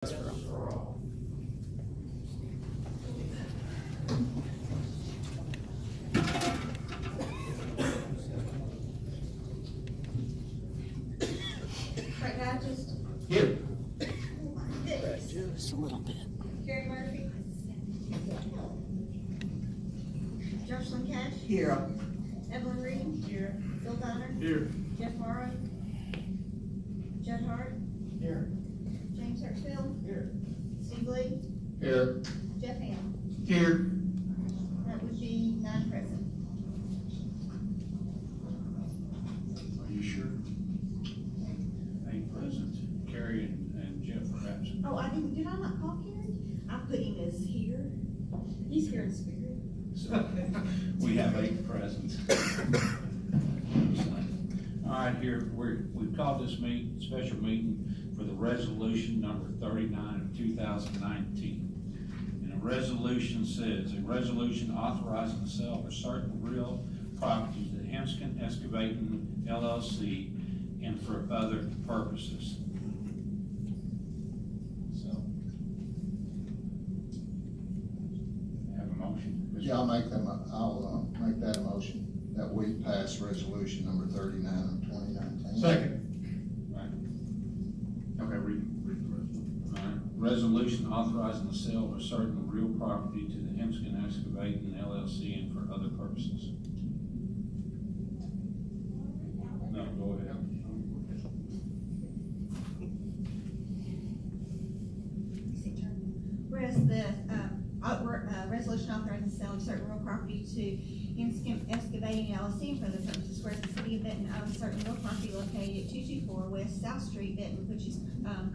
Here. Just a little bit. Gary Murphy. Jocelyn Cash. Here. Evelyn Reed. Here. Bill Donner. Here. Jeff Morrow. Judd Hart. Here. James Hartsfield. Here. Steve Lee. Here. Jeff Ham. Here. That would be 9 present. Are you sure? 8 present, Carrie and Jeff are absent. Oh, did I not call Karen? I put him as here. He's here in spirit. So, we have 8 present. All right, here, we've called this special meeting for the resolution number 39 of 2019. And a resolution says, a resolution authorizing the sale of certain real property to Hemskin Excavating LLC and for other purposes. So, have a motion? Yeah, I'll make that a motion that we pass resolution number 39 of 2019. Second. Right. Okay, read the resolution. All right. Resolution authorizing the sale of a certain real property to the Hemskin Excavating LLC and for other purposes. No, go ahead. Whereas the resolution authorizing the sale of certain real property to Hemskin Excavating LLC for the purposes, whereas the city of Benton owns certain real property located at 224 West South Street, Benton, which is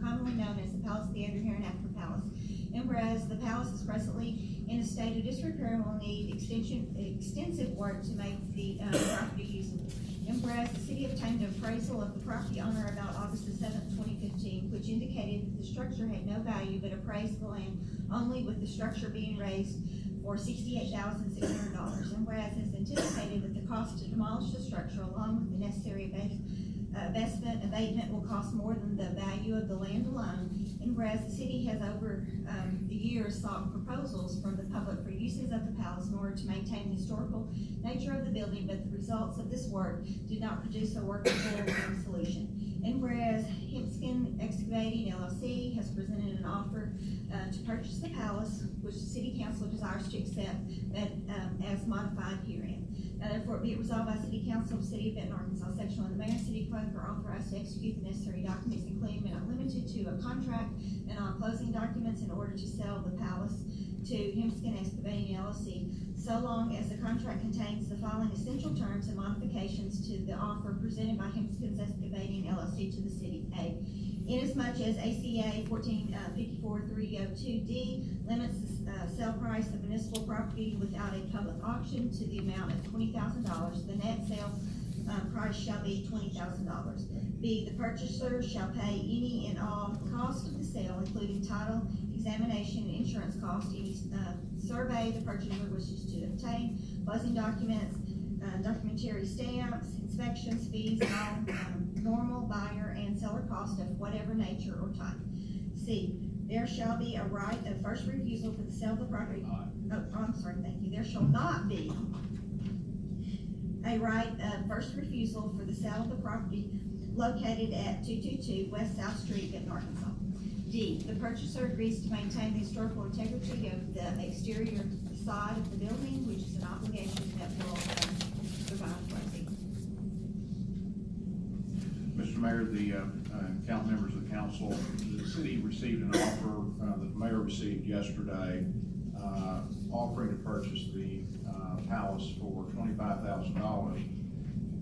commonly known as the Palace Theater here in Africa Palace. And whereas the palace is presently in a state of disrepair and will need extensive work to make the property usable. And whereas the city obtained an appraisal of the property owner about August the 7th, 2015, which indicated that the structure had no value but appraised the land only with the structure being raised for $68,600. And whereas it's anticipated that the cost to demolish the structure along with the necessary investment abatement will cost more than the value of the land alone. And whereas the city has over the years sought proposals from the public for uses of the palace in order to maintain the historical nature of the building, but the results of this work did not produce a workable solution. And whereas Hemskin Excavating LLC has presented an offer to purchase the palace, which the city council desires to accept that as modified herein. Now therefore be it resolved by City Council of the City of Benton, Arkansas, Section 1, the mayor and city clerk are authorized to execute the necessary documents, including but not limited to a contract and all closing documents in order to sell the palace to Hemskin Excavating LLC, so long as the contract contains the following essential terms and modifications to the offer presented by Hemskin Excavating LLC to the city. A, inasmuch as ACA 1454-302D limits the sale price of municipal property without a public auction to the amount of $20,000, the net sale price shall be $20,000. B, the purchaser shall pay any and all cost of the sale, including title, examination, and insurance cost, any survey the purchaser wishes to obtain, closing documents, documentary stamps, inspections, fees, and all normal buyer and seller cost of whatever nature or type. C, there shall be a right of first refusal for the sale of the property. Oh, I'm sorry, thank you. There shall not be a right of first refusal for the sale of the property located at 222 West South Street, Benton, Arkansas. D, the purchaser agrees to maintain the historical integrity of the exterior facade of the building, which is an obligation that will survive forever. Mr. Mayor, the members of the council, the city received an offer that the mayor received yesterday, offering to purchase the palace for $25,000.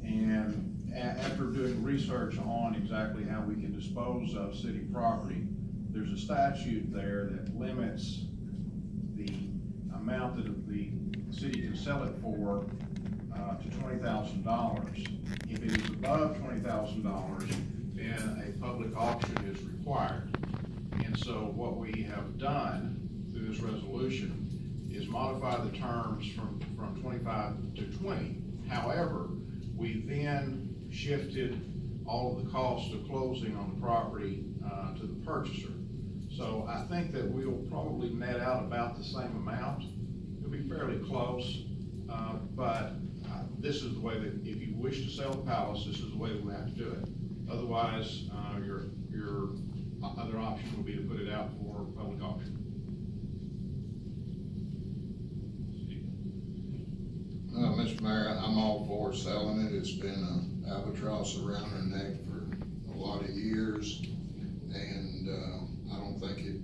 And after doing research on exactly how we can dispose of city property, there's a statute there that limits the amount that the city can sell it for to $20,000. If it is above $20,000, then a public auction is required. And so what we have done through this resolution is modify the terms from 25 to 20. However, we then shifted all of the costs of closing on the property to the purchaser. So I think that we'll probably net out about the same amount. It'll be fairly close, but this is the way that, if you wish to sell the palace, this is the way we have to do it. Otherwise, your other option would be to put it out for public auction. Mr. Mayor, I'm all for selling it. It's been an albatross around our neck for a lot of years. And, I don't think it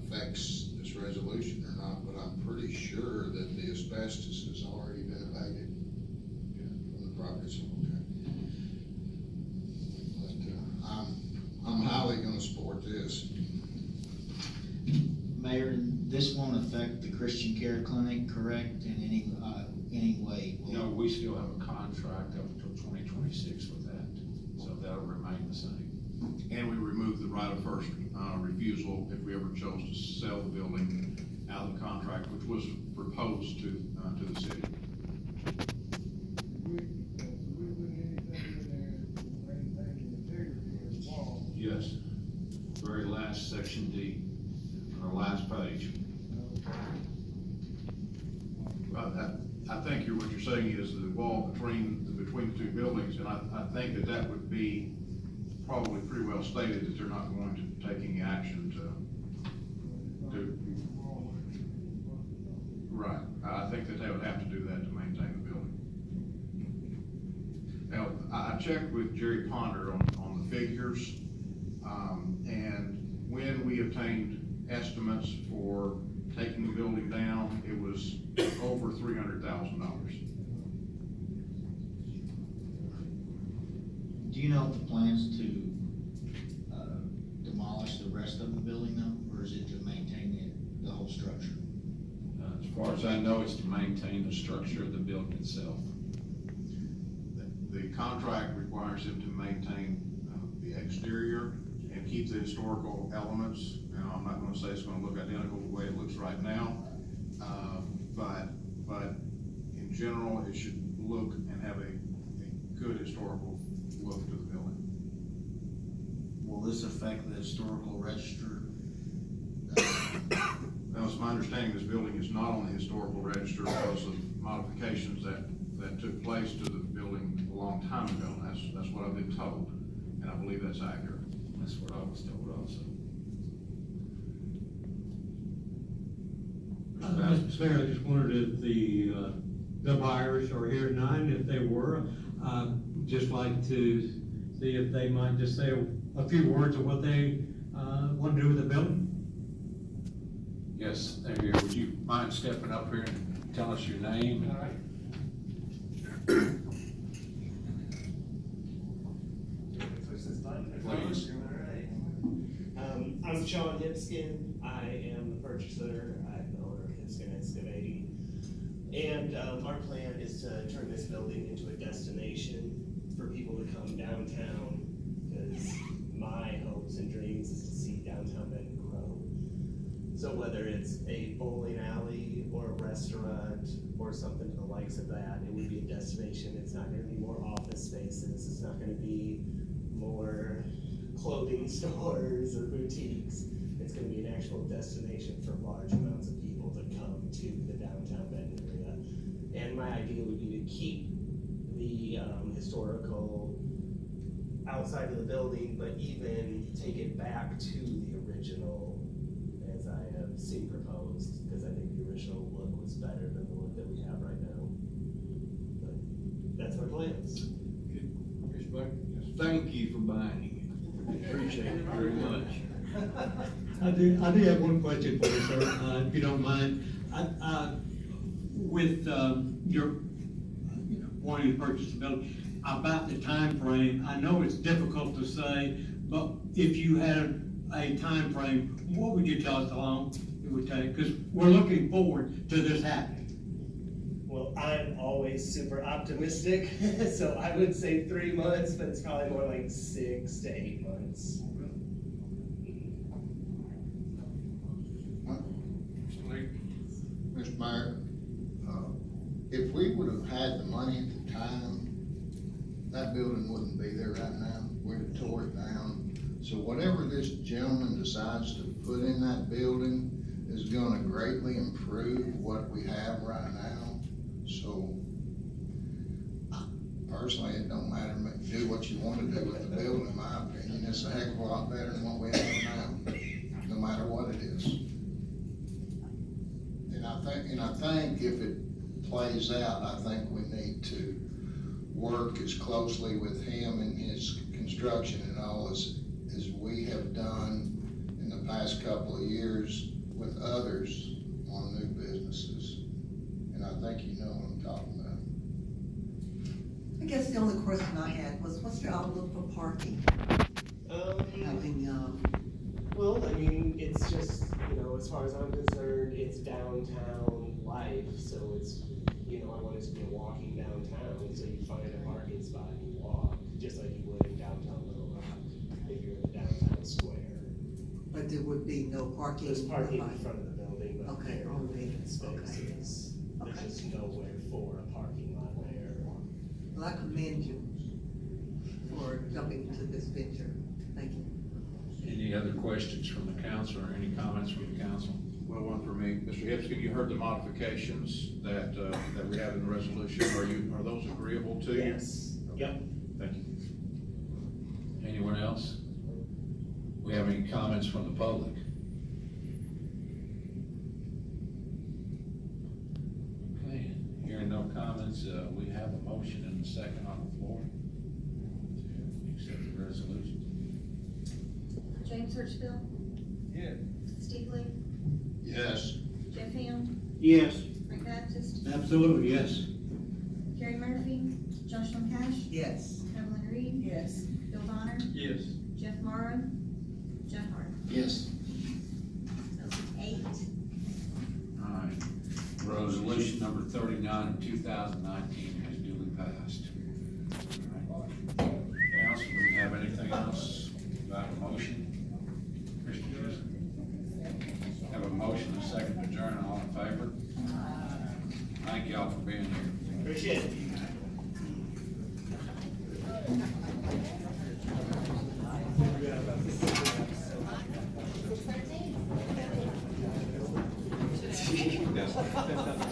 affects this resolution or not, but I'm pretty sure that the asbestos has already been abated from the property. So, okay. But, I'm highly gonna support this. Mayor, this won't affect the Christian Care Clinic, correct, in any way? Will it? No, we still have a contract up until 2026 with that, so that'll remain the same. And we remove the right of first refusal if we ever chose to sell the building out of the contract, which was proposed to the city. Yes, very last section D, on the last page. I think what you're saying is the wall between the two buildings, and I think that would be probably pretty well stated that they're not going to take any action to. Right, I think that they would have to do that to maintain the building. Now, I checked with Jerry Ponder on the figures, and when we obtained estimates for taking the building down, it was over $300,000. Do you know if the plans to demolish the rest of the building though, or is it to maintain the whole structure? As far as I know, it's to maintain the structure of the building itself. The contract requires them to maintain the exterior and keep the historical elements. Now, I'm not gonna say it's gonna look identical the way it looks right now, but in general, it should look and have a good historical look to the building. Will this affect the historical register? Now, it's my understanding this building is not on the historical register because of modifications that took place to the building a long time ago. That's what I've been told, and I believe that's accurate. That's what I was told also. Mr. Mayor, I just wondered if the buyers are here tonight, if they were, just like to see if they might just say a few words of what they want to do with the building. Yes, they're here. Would you mind stepping up here and tell us your name? All right. Please. I'm Sean Hipskin. I am the purchaser. I'm the owner of Hipskin Excavating. And our plan is to turn this building into a destination for people to come downtown, because my hopes and dreams is to see downtown Benton grow. So whether it's a bowling alley or a restaurant or something to the likes of that, it would be a destination. It's not gonna be more office spaces. It's not gonna be more clothing stores or boutiques. It's gonna be an actual destination for large amounts of people to come to the downtown Benton area. And my idea would be to keep the historical outside of the building, but even take it back to the original as I have seen proposed, because I think the original look was better than the look that we have right now. But that's my plans. Mr. Buck, thank you for buying it. Appreciate it very much. I do have one question for you, sir, if you don't mind. With your, wanting to purchase the building, about the time frame, I know it's difficult to say, but if you had a time frame, what would you tell us how long it would take? Because we're looking forward to this happening. Well, I'm always super optimistic, so I would say 3 months, but it's probably more like 6 to 8 months. Mr. Mayor, if we would have had the money at the time, that building wouldn't be there right now. We'd have tore it down. So whatever this gentleman decides to put in that building is gonna greatly improve what we have right now. So personally, it don't matter, do what you wanna do with the building, in my opinion. It's a heck of a lot better than what we have now, no matter what it is. And I think if it plays out, I think we need to work as closely with him and his construction and all as we have done in the past couple of years with others on new businesses. And I think you know what I'm talking about. I guess the only question I had was, what's your outlook for parking? Having, Well, I mean, it's just, as far as I'm concerned, it's downtown life, so it's, I want it to be a walking downtown, so you find a parking spot and you walk, just like you would in downtown Little Rock, if you're in the downtown square. but there would be no parking? There's parking in front of the building, but Okay, there are on the vacant okay. spaces. There's Okay. just nowhere for a parking lot there. Well, I commend you for jumping into this venture. Thank you. Any other questions from the council or any comments from the council? Well, one for me, Mr. Hipsky, you heard the modifications that we have in the resolution. Are those agreeable to you? Yes. Yep. Thank you. Anyone else? We have any comments from the public? Okay, hearing no comments, we have a motion and a second on the floor to accept the resolution. James Hirschfield, Yeah. Steve Lee, Yes. Jeff Ham, Yes, Rick Baptist, absolutely, yes. Gary Murphy, Joshua Cash, Yes. Evelyn Reed, Yes. Bill Bonner, Yes. Jeff Morrow, Jeff Hart. Yes. So 8. All right, resolution number 39 of 2019 has duly passed. All right. Council, do we have anything else? Got a motion? Christian, have a motion, a second to adjourn, all in favor? Thank y'all for being here. Appreciate it. Yes.